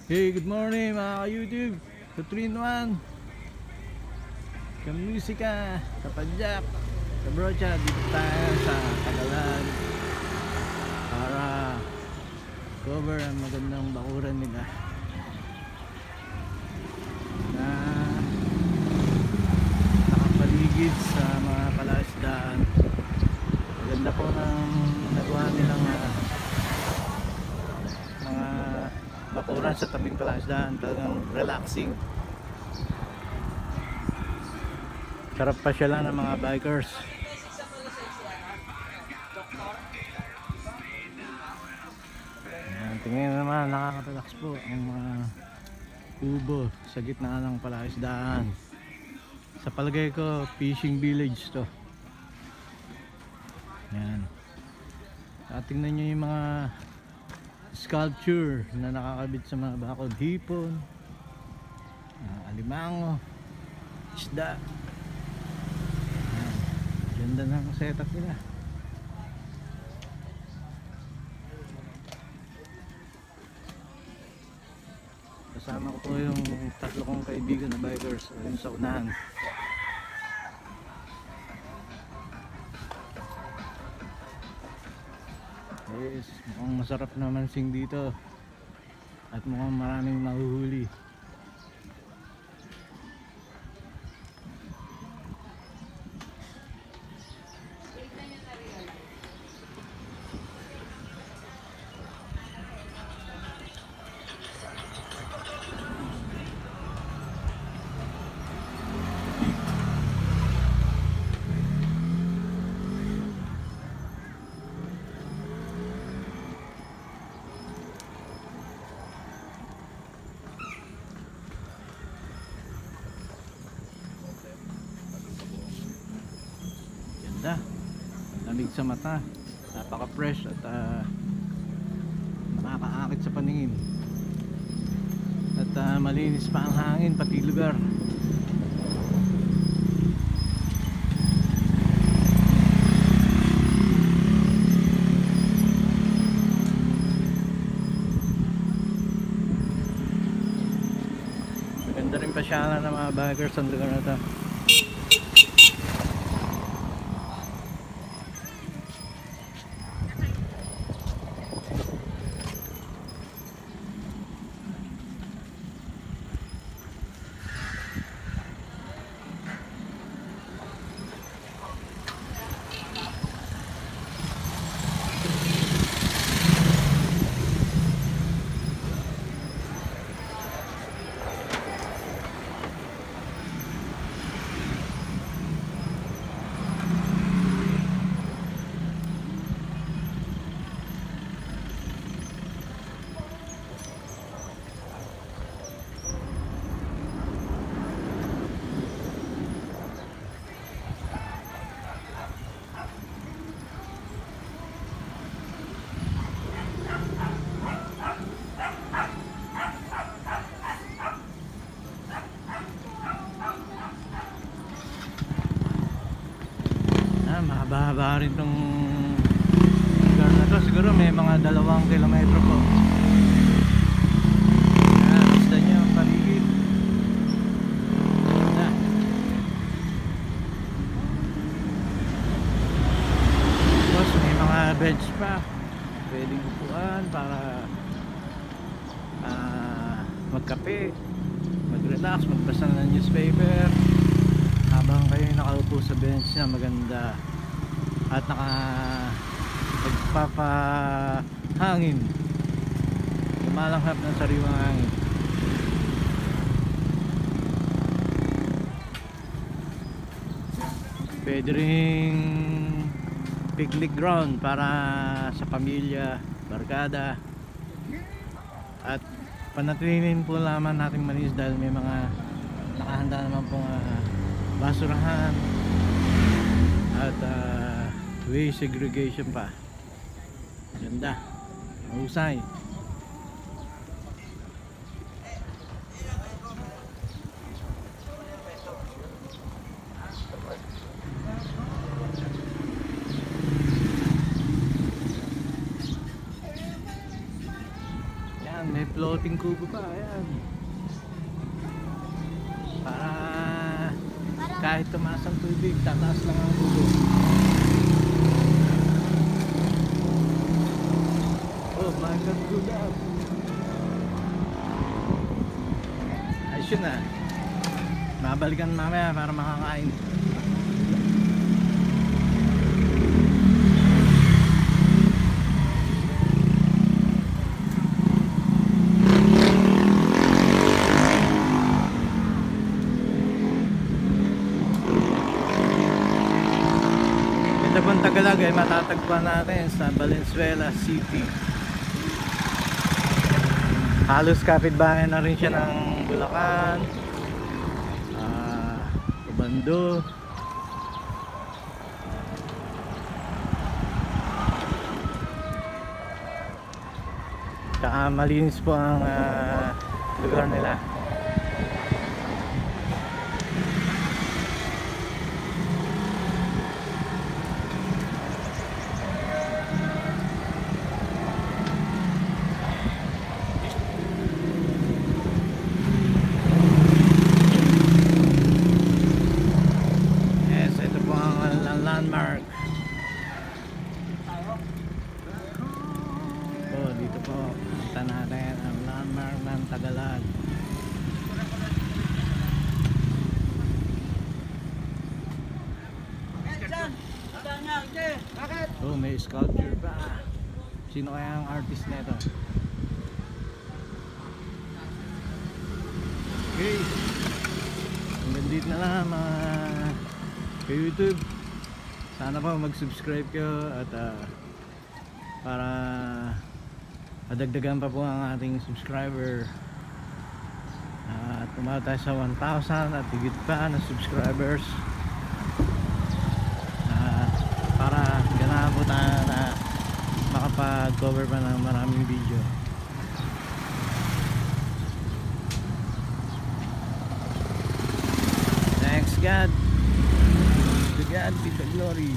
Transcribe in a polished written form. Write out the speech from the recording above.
Hey, good morning mga ka-YouTube. Sa 3-in-1 Kamusika, kapadyak, kabrocha. Dito tayo sa Tagalan para cover ang magandang bakuran nila na nakapaligid sa mga palaisdaan. Maganda po ng nagawa nilang mga bakuran sa tabing palaisdaan. Talagang relaxing. Sarap pa siya lang ng mga bikers. Ayan, tingnan naman, nakaka-relax po ang mga kubo sa gitna ng palaisdaan. Sa palagay ko, fishing village to. Ayan. Tingnan nyo yung mga sculpture na nakakabit sa mga bakod. Hipon, alimango, isda. Ganda ng setup nila. Kasama ko po yung tatlo kong kaibigan na bikers ayun sa unahan. Yes, mukhang masarap naman sing dito at mukhang maraming mahuhuli. Lamig sa mata, napaka fresh at nakakaakit sa paningin at malinis pa ang hangin pati lugar. Maganda rin pasyalan ng mga bikers ang lugar na ito. Mahaba-haba rin itong lugar na to. Siguro may mga 2 kilometro po. Ayan, isda nyo ang paligid. Ayan. Tapos may mga bench pa, pwedeng upuan para magkape, mag-relax, magbasa ng newspaper habang kayo nakaupo sa bench na maganda at nagpapahangin, lumalanghap ng sariwang hangin. Pwede ring picnic ground para sa pamilya, barkada, at panatilihin po naman natin malinis dahil may mga nakahanda naman pong basurahan at waste segregation pa. Ganda, mahusay. Yan, may flow floating kubo pa, ayan. Para kahit tumaas ang tubig, tataas lang ang kubo. Oh my God, good up. Ayos yun ah. Mabalikan mamaya para makakain. Ito pong Tagalog ay matatagpuan natin sa Valenzuela City. Halos kapitbahay na rin siya ng Bulacan, Bando. Tsaka malinis po ang lugar nila. Landmark. Oh, dito po kita natin ang landmark ng Tagalog. Oh, may sculpture pa. Sino kaya ang artist nito? Okay, hanggang dito na lang mga YouTube. Sana po mag-subscribe kayo at para madagdagan pa po ang ating subscriber at umabot tayo sa 1,000 at higit pa na subscribers para ganahan po tayo na makapag-cover pa ng maraming video. Thanks God. To God be the glory.